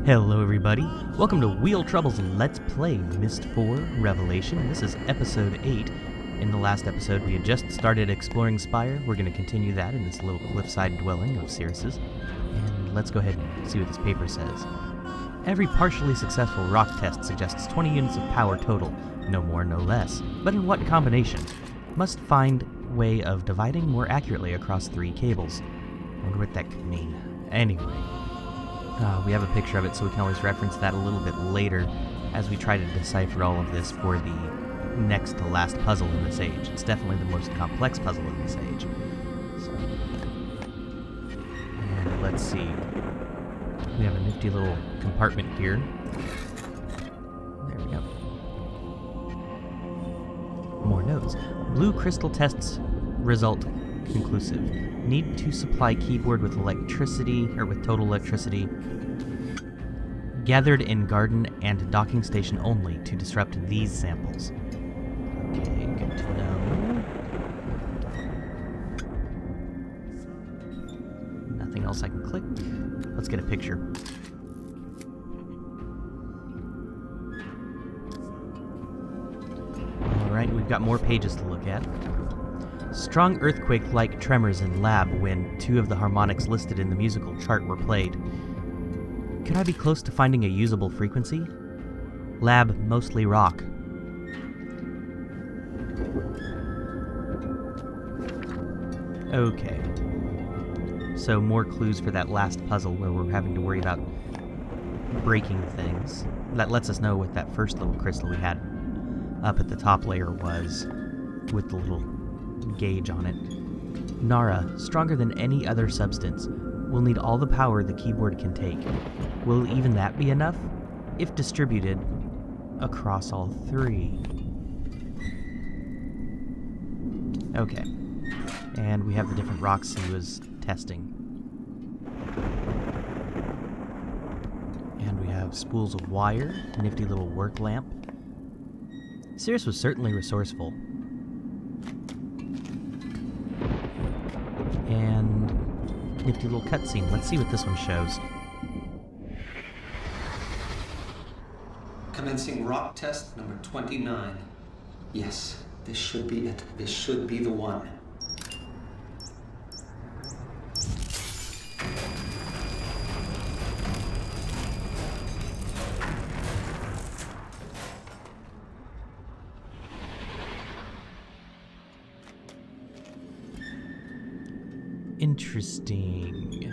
Hello everybody, welcome to Wheel Trouble's Let's Play Myst 4 Revelation. This is episode 8. In the last episode we had just started exploring Spire. We're going to continue that in this little cliffside dwelling of Cirrus's. And let's go ahead and see what this paper says. Every partially successful rock test suggests 20 units of power total, no more, no less. But in what combination? Must find way of dividing more accurately across 3 cables. I wonder what that could mean. Anyway. We have a picture of it, so we can always reference that a little bit later as we try to decipher all of this for the next to last puzzle in this age. It's definitely the most complex puzzle in this age. So, and let's see. We have a nifty little compartment here. There we go. More notes. Blue crystal tests result conclusive. Need to supply keyboard with electricity, or with total electricity. Gathered in garden and docking station only to disrupt these samples. Okay, good to know. Nothing else I can click. Let's get a picture. Alright, we've got more pages to look at. Strong earthquake-like tremors in lab when 2 of the harmonics listed in the musical chart were played. Could I be close to finding a usable frequency? Lab mostly rock. Okay. So more clues for that last puzzle where we're having to worry about breaking things. That lets us know what that first little crystal we had up at the top layer was, with the little gauge on it. Nara, stronger than any other substance, will need all the power the keyboard can take. Will even that be enough? If distributed across all 3. Okay. And we have the different rocks he was testing. And we have spools of wire, a nifty little work lamp. Cirrus was certainly resourceful. And nifty little cutscene. Let's see what this one shows. Commencing rock test number 29. Yes, this should be it. This should be the one. Interesting.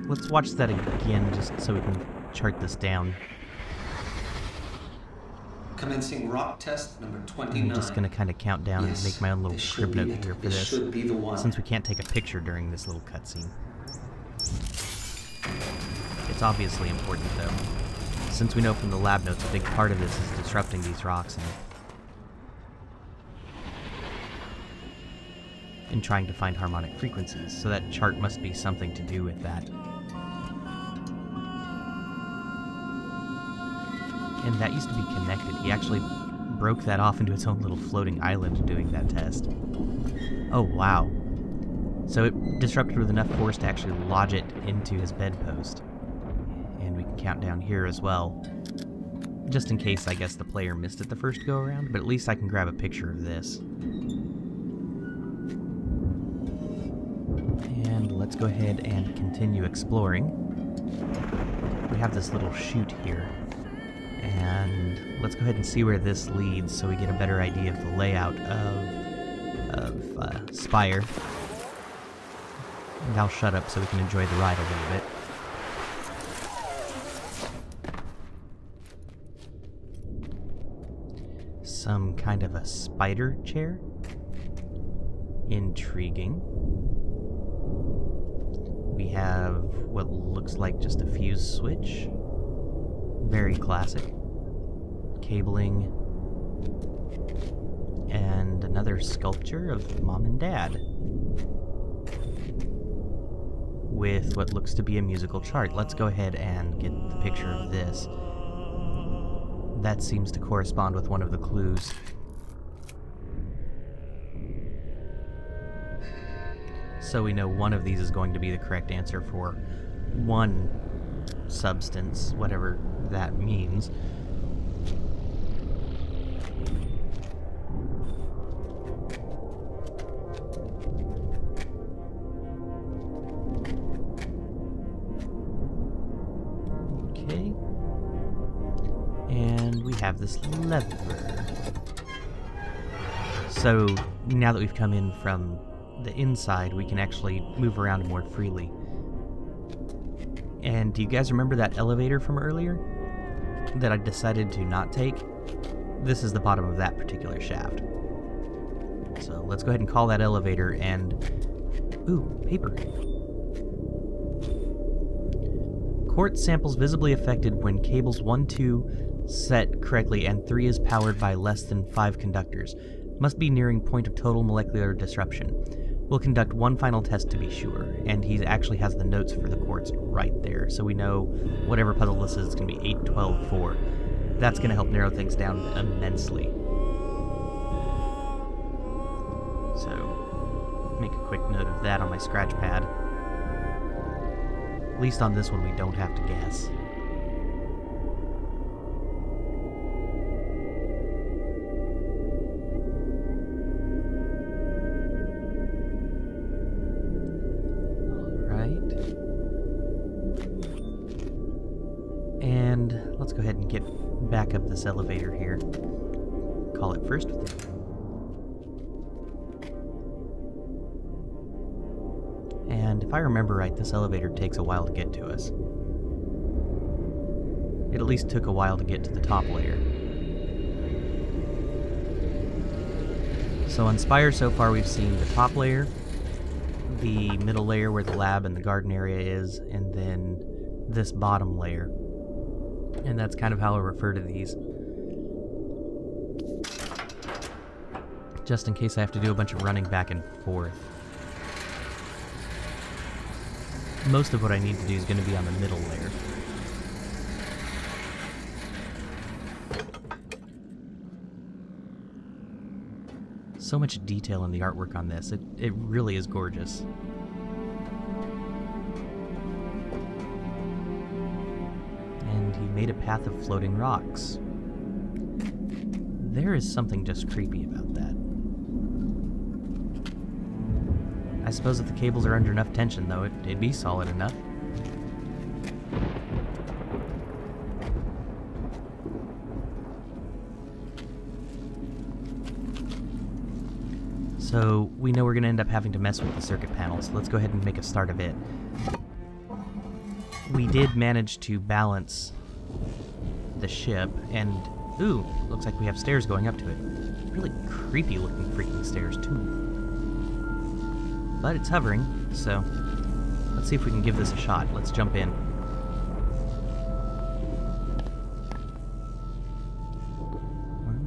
Let's watch that again just so we can chart this down. Commencing rock test number 29. I'm just going to kind of count down and make my own little crib note here for this, should be the one. Since we can't take a picture during this little cutscene. It's obviously important, though. Since we know from the lab notes a big part of this is disrupting these rocks and trying to find harmonic frequencies, so that chart must be something to do with that. And that used to be connected. He actually broke that off into its own little floating island doing that test. Oh, wow. So it disrupted with enough force to actually lodge it into his bedpost. And we can count down here as well. Just in case, I guess, the player missed it the first go-around, but at least I can grab a picture of this. And let's go ahead and continue exploring. We have this little chute here. And let's go ahead and see where this leads so we get a better idea of the layout of Spire. And I'll shut up so we can enjoy the ride a little bit. Some kind of a spider chair? Intriguing. We have what looks like just a fuse switch. Very classic. Cabling. And another sculpture of Mom and Dad. With what looks to be a musical chart. Let's go ahead and get the picture of this. That seems to correspond with one of the clues. So we know one of these is going to be the correct answer for one substance, whatever that means. Okay. And we have this lever. So now that we've come in from the inside, we can actually move around more freely. And do you guys remember that elevator from earlier that I decided to not take? This is the bottom of that particular shaft. So let's go ahead and call that elevator and... Ooh, paper. Quartz samples visibly affected when cables 1, 2 set correctly and 3 is powered by less than 5 conductors. Must be nearing point of total molecular disruption. We'll conduct one final test to be sure, and he actually has the notes for the quartz right there, so we know whatever puzzle this is going to be 8, 12, 4. That's going to help narrow things down immensely. So, make a quick note of that on my scratch pad. At least on this one we don't have to guess. And let's go ahead and get back up this elevator here. Call it first. And if I remember right, this elevator takes a while to get to us. It at least took a while to get to the top layer. So on Spire so far we've seen the top layer, the middle layer where the lab and the garden area is, and then this bottom layer. And that's kind of how I refer to these. Just in case I have to do a bunch of running back and forth. Most of what I need to do is going to be on the middle layer. So much detail in the artwork on this. It really is gorgeous. And he made a path of floating rocks. There is something just creepy about that. I suppose if the cables are under enough tension, though, it'd be solid enough. So we know we're going to end up having to mess with the circuit panel, so let's go ahead and make a start of it. We did manage to balance the ship, and ooh, looks like we have stairs going up to it. Really creepy looking freaking stairs, too. But it's hovering, so let's see if we can give this a shot. Let's jump in.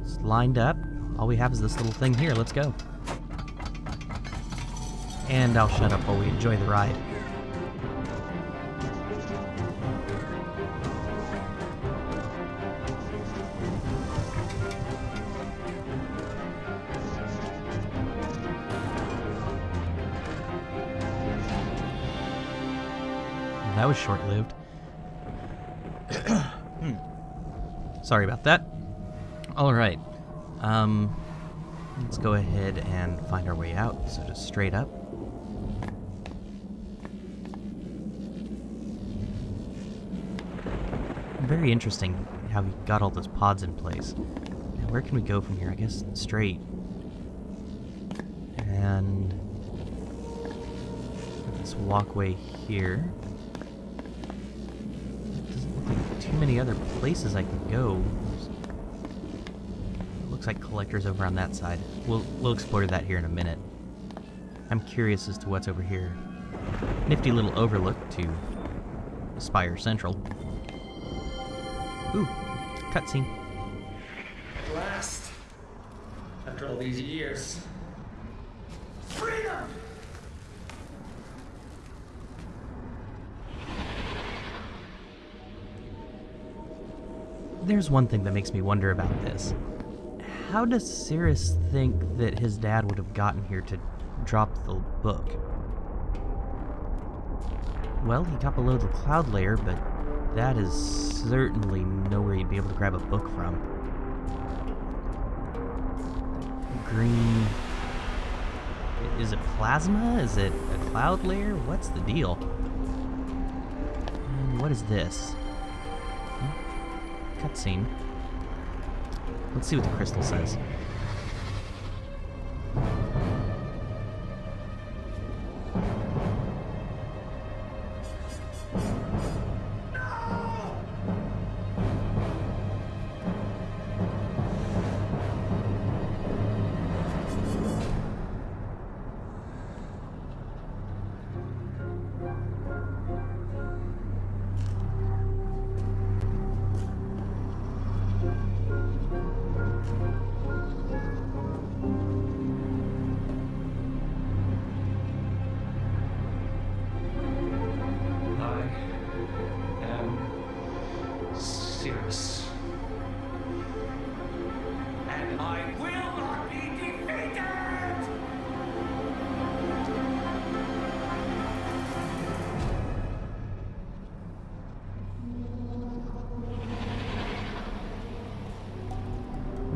It's lined up. All we have is this little thing here. Let's go. And I'll shut up while we enjoy the ride. That was short-lived. Sorry about that. Alright. Let's go ahead and find our way out. So just straight up. Very interesting how he got all those pods in place. Now, where can we go from here? I guess straight. And this walkway here. Doesn't look like too many other places I can go. It looks like collectors over on that side. We'll explore that here in a minute. I'm curious as to what's over here. Nifty little overlook to Spire Central. Ooh, cutscene. At last, after all these years. Freedom! There's one thing that makes me wonder about this. How does Cirrus think that his dad would have gotten here to drop the book? Well, he got below the cloud layer, but That is certainly nowhere you'd be able to grab a book from. Green... Is it plasma? Is it a cloud layer? What's the deal? And what is this? Cutscene. Let's see what the crystal says. Cirrus. And I will not be defeated!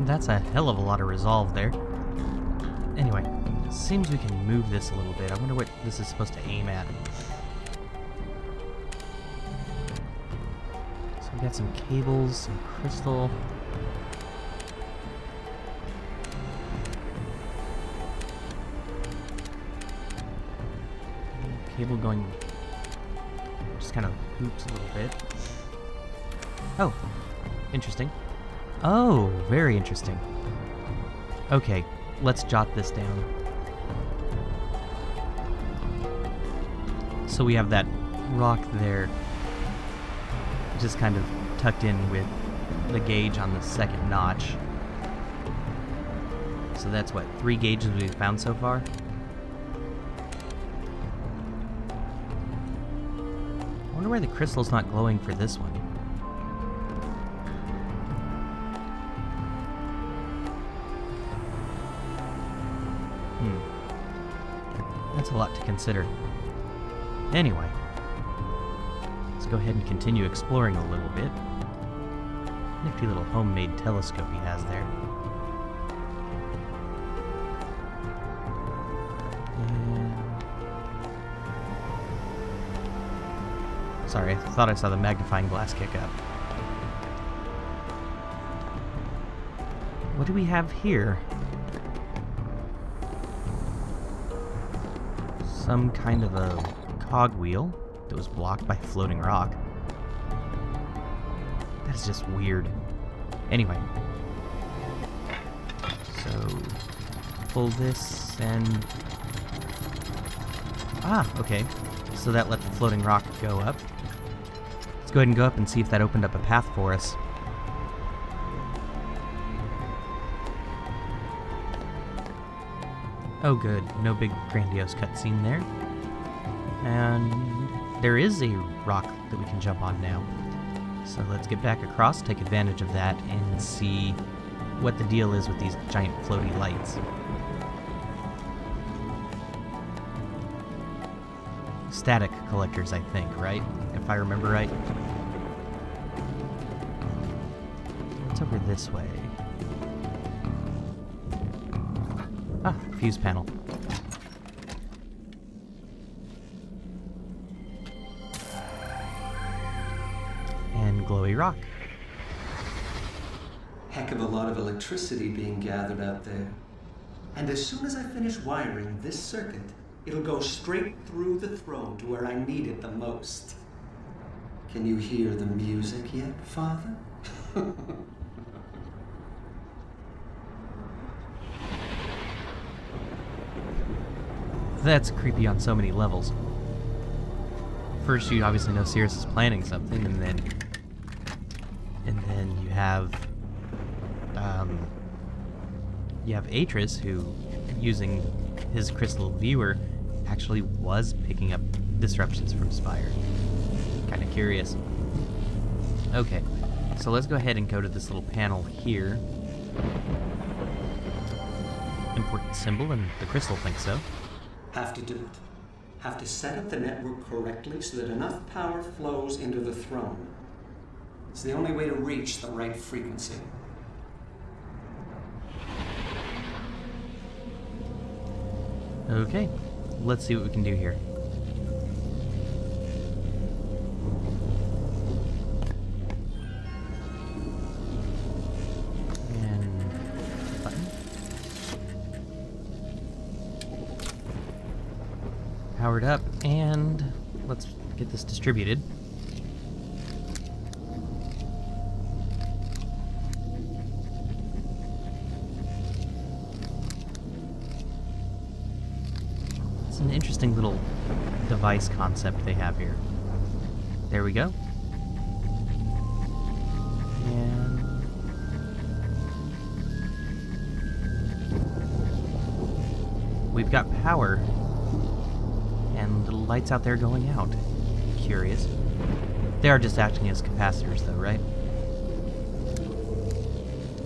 That's a hell of a lot of resolve there. Anyway, it seems we can move this a little bit. I wonder what this is supposed to aim at. So we got some cables, some crystal. Cable going... just kind of hoops a little bit. Oh, interesting. Oh, very interesting. Okay, let's jot this down. So we have that rock there, just kind of tucked in with the gauge on the second notch. So that's what, 3 gauges we've found so far? I wonder why the crystal's not glowing for this one. That's a lot to consider. Anyway, let's go ahead and continue exploring a little bit. Nifty little homemade telescope he has there. And... sorry, I thought I saw the magnifying glass kick up. What do we have here? Some kind of a cogwheel that was blocked by a floating rock. That is just weird. Anyway. So, pull this and... ah, okay. So that let the floating rock go up. Let's go ahead and go up and see if that opened up a path for us. Oh good, no big grandiose cutscene there. And there is a rock that we can jump on now. So let's get back across, take advantage of that, and see what the deal is with these giant floaty lights. Static collectors, I think, right? If I remember right. What's over this way? Ah, fuse panel. And glowy rock. Heck of a lot of electricity being gathered out there. And as soon as I finish wiring this circuit, it'll go straight through the throne to where I need it the most. Can you hear the music yet, Father? That's creepy on so many levels. First, you obviously know Cirrus is planning something, and then you have Atris, who, using his crystal viewer, actually was picking up disruptions from Spire. Kind of curious. Okay, so let's go ahead and go to this little panel here. Important symbol, and the crystal thinks so. Have to do it. Have to set up the network correctly so that enough power flows into the throne. It's the only way to reach the right frequency. Okay, let's see what we can do here. And button. Powered up, and let's get this distributed. It's an interesting little device concept they have here. There we go. And we've got power. And the lights out there going out. Curious. They are just acting as capacitors though, right?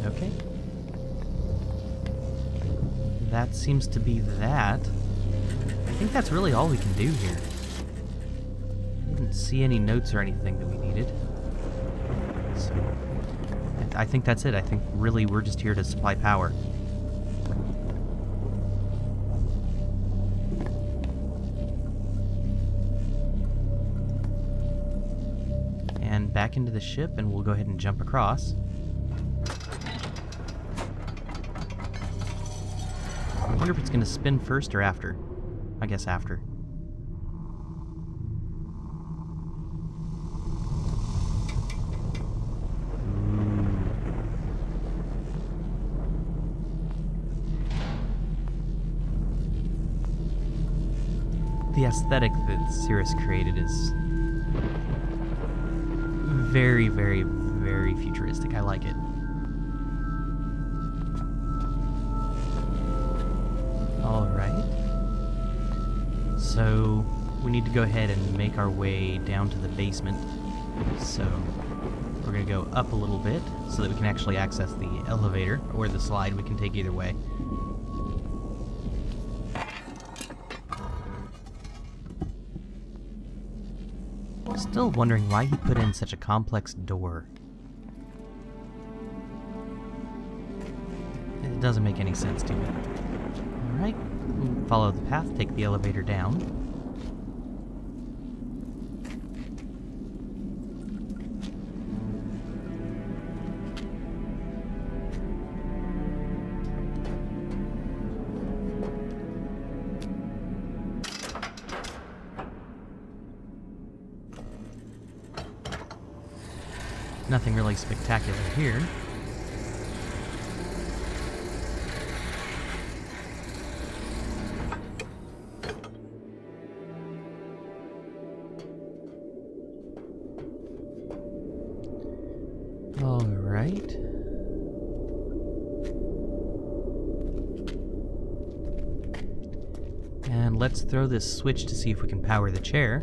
Okay. That seems to be that. I think that's really all we can do here. I didn't see any notes or anything that we needed. So, I think that's it. I think really we're just here to supply power. And back into the ship, and we'll go ahead and jump across. I wonder if it's going to spin first or after. I guess after. The aesthetic that Cirrus created is very, very, very futuristic. I like it. Alright. So, we need to go ahead and make our way down to the basement. So, we're going to go up a little bit so that we can actually access the elevator, or the slide. We can take either way. Still wondering why he put in such a complex door. It doesn't make any sense to me. Alright, follow the path, take the elevator down. Nothing really spectacular here. All right. And let's throw this switch to see if we can power the chair.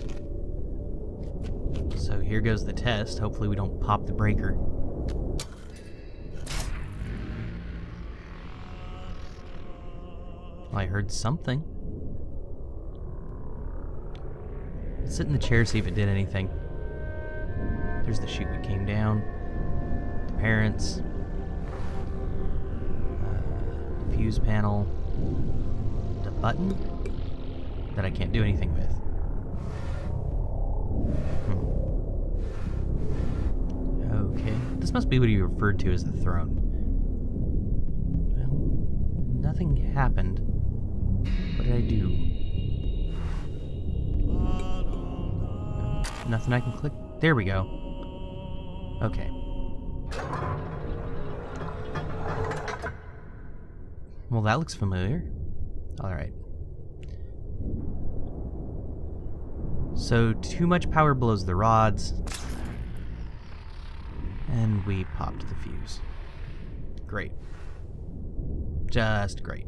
So here goes the test. Hopefully we don't pop the breaker. I heard something. Let's sit in the chair, see if it did anything. There's the chute we came down. The parents. Fuse panel. The button that I can't do anything with. Okay, this must be what you referred to as the throne. Well, nothing happened. What did I do? Nothing I can click? There we go. Okay. Well, that looks familiar. Alright. So, too much power blows the rods. And we popped the fuse. Great. Just great.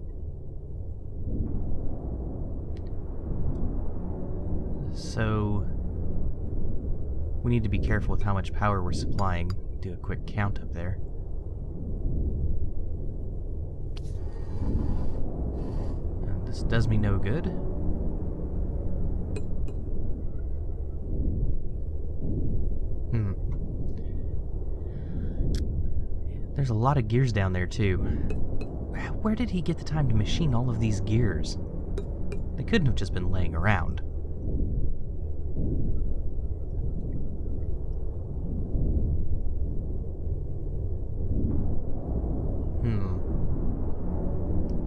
So, we need to be careful with how much power we're supplying. Do a quick count up there. And this does me no good. There's a lot of gears down there, too. Where did he get the time to machine all of these gears? They couldn't have just been laying around.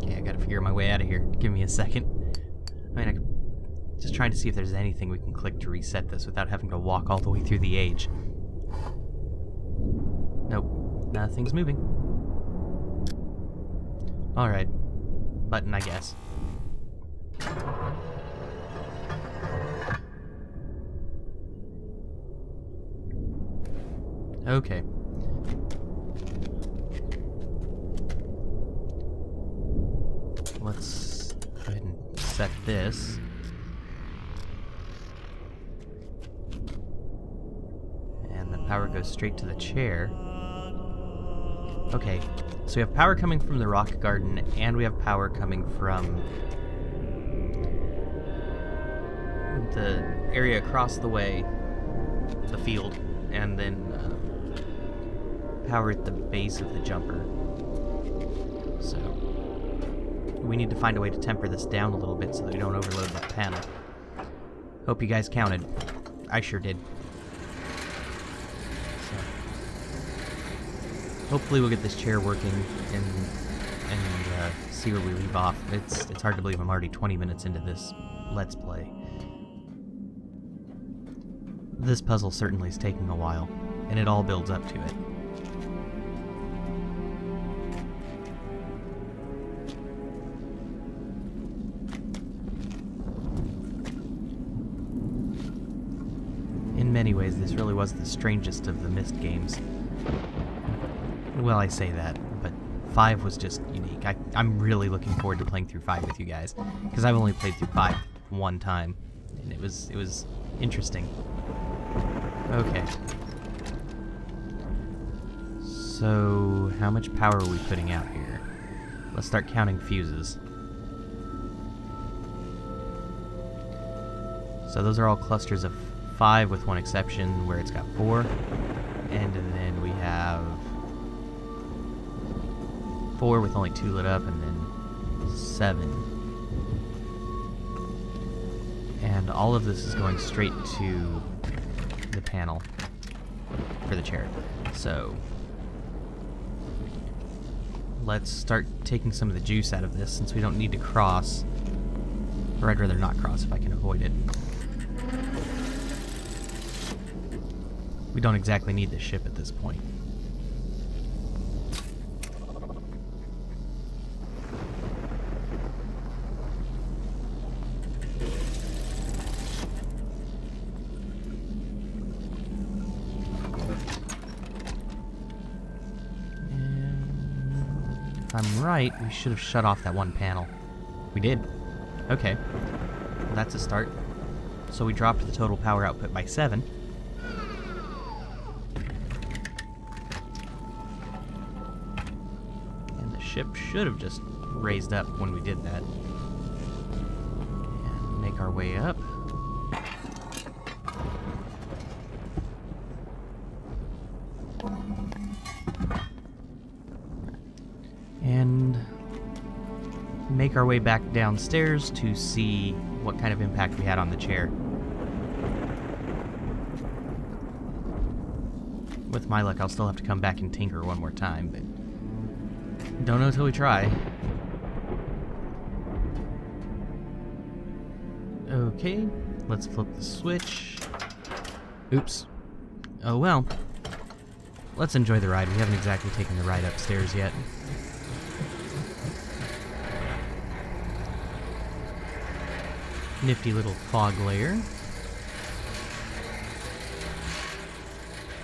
Okay, I gotta figure my way out of here. Give me a second. I'm just trying to see if there's anything we can click to reset this without having to walk all the way through the age. Nope, nothing's moving. Alright, button, I guess. Okay. Let's go ahead and set this. And the power goes straight to the chair. Okay, so we have power coming from the rock garden, and we have power coming from the area across the way, the field, and then power at the base of the jumper. So we need to find a way to temper this down a little bit so that we don't overload that panel. Hope you guys counted. I sure did. So hopefully we'll get this chair working and see where we leave off. It's hard to believe I'm already 20 minutes into this Let's Play. This puzzle certainly is taking a while, and it all builds up to it. In many ways, this really was the strangest of the Myst games. Well, I say that, but 5 was just unique. I'm really looking forward to playing through 5 with you guys, because I've only played through 5 one time, and it was interesting. Okay. So, how much power are we putting out here? Let's start counting fuses. So those are all clusters of 5 with one exception where it's got 4. And then we have 4 with only 2 lit up, and then 7. And all of this is going straight to the panel for the chair. So let's start taking some of the juice out of this since we don't need to cross. Or I'd rather not cross if I can avoid it. We don't exactly need the ship at this point. If I'm right, we should have shut off that one panel. We did. Okay. Well, that's a start. So we dropped the total power output by 7. And the ship should have just raised up when we did that. And make our way up. And make our way back downstairs to see what kind of impact we had on the chair. With my luck, I'll still have to come back and tinker one more time, but don't know till we try. Okay, let's flip the switch. Oops. Oh well. Let's enjoy the ride. We haven't exactly taken the ride upstairs yet. Nifty little fog layer.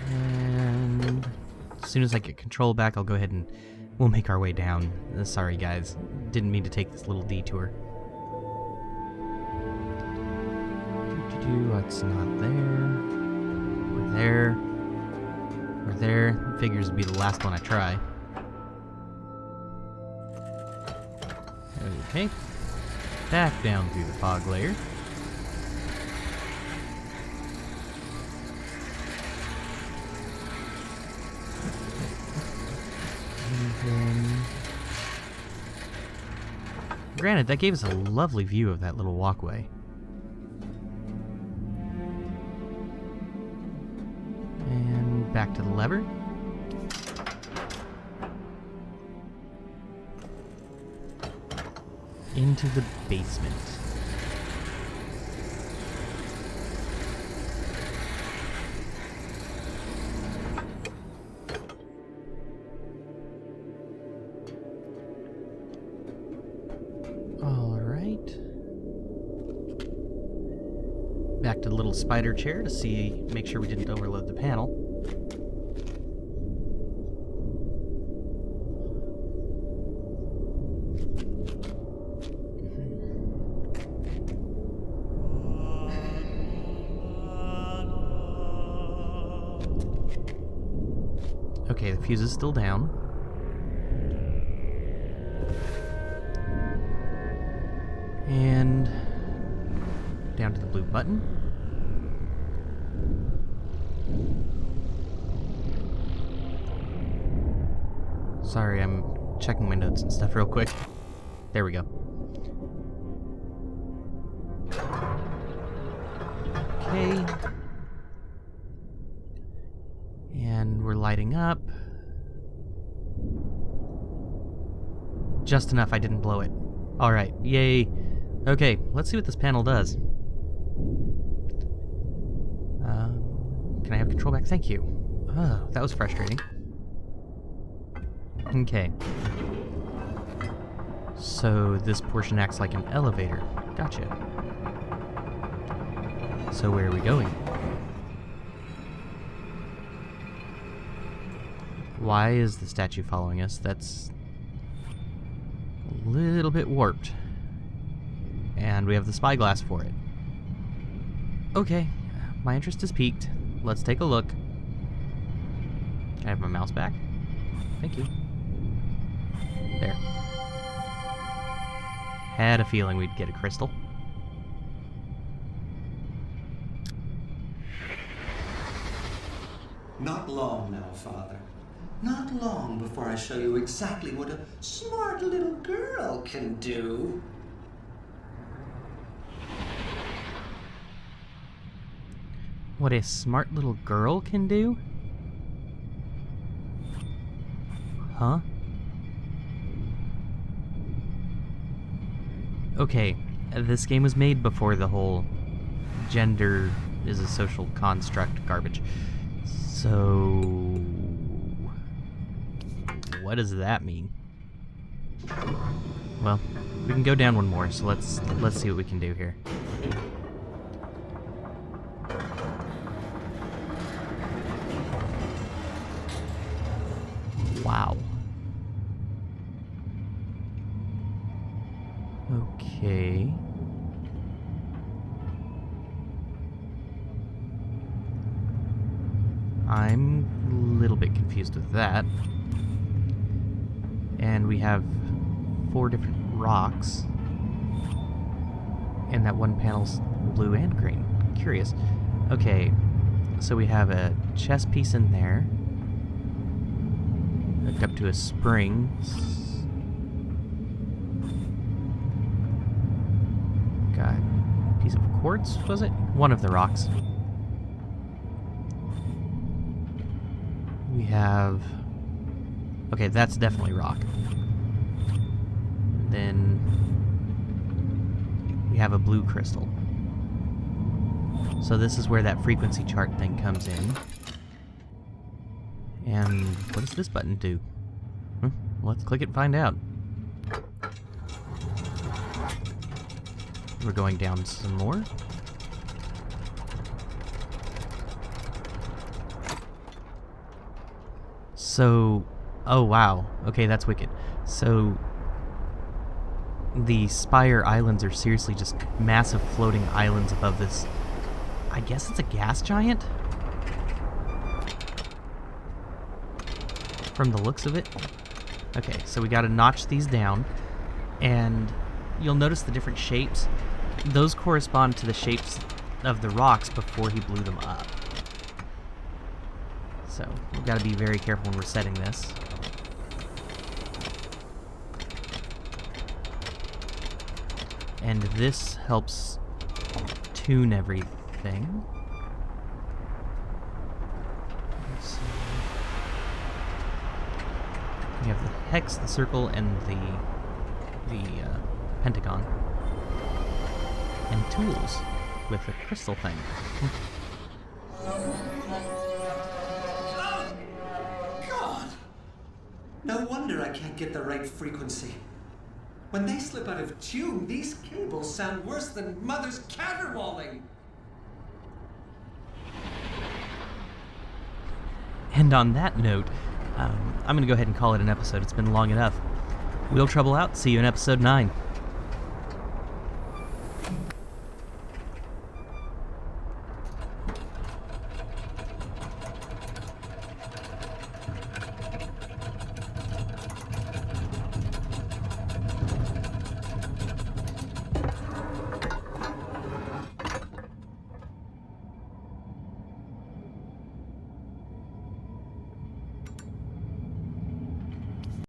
And as soon as I get control back, I'll go ahead and we'll make our way down. Sorry guys, didn't mean to take this little detour. What's not there? We're there. We're there. Figures would be the last one I try. Okay. Back down through the fog layer. Then... Granted, that gave us a lovely view of that little walkway. And back to the lever. Into the basement. Back to the little spider chair to make sure we didn't overload the panel. Okay, the fuse is still down. And down to the blue button. Sorry, I'm checking my notes and stuff real quick. There we go. Okay. And we're lighting up. Just enough I didn't blow it. Alright, yay. Okay, let's see what this panel does. Can I have control back? Thank you. Oh, that was frustrating. Okay. So this portion acts like an elevator. Gotcha. So where are we going? Why is the statue following us? That's a little bit warped. And we have the spyglass for it. Okay, my interest is piqued. Let's take a look. Can I have my mouse back? Thank you. There. Had a feeling we'd get a crystal. Not long now, Father. Not long before I show you exactly what a smart little girl can do. What a smart little girl can do? Huh? Okay, this game was made before the whole gender is a social construct garbage. So... what does that mean? Well, we can go down one more, so let's see what we can do here. Wow. Okay. I'm a little bit confused with that. And we have 4 different rocks. And that one panel's blue and green. Curious. Okay, so we have a chess piece in there. Hooked up to a spring. Got a piece of quartz, was it? One of the rocks. We have... okay, that's definitely rock. Then we have a blue crystal. So this is where that frequency chart thing comes in. And what does this button do? Let's click it and find out. We're going down some more. So, oh wow. Okay, that's wicked. So, the Spire Islands are seriously just massive floating islands above this. I guess it's a gas giant? From the looks of it. Okay, so we gotta notch these down, and you'll notice the different shapes. Those correspond to the shapes of the rocks before he blew them up. So, we've gotta be very careful when we're setting this. And this helps tune everything. Let's see. We have the hex, the circle, and the pentagon. And tools with the crystal thing. Oh, God! No wonder I can't get the right frequency. When they slip out of tune, these cables sound worse than Mother's caterwauling. And on that note, I'm going to go ahead and call it an episode. It's been long enough. Wheel Trouble out. See you in episode 9.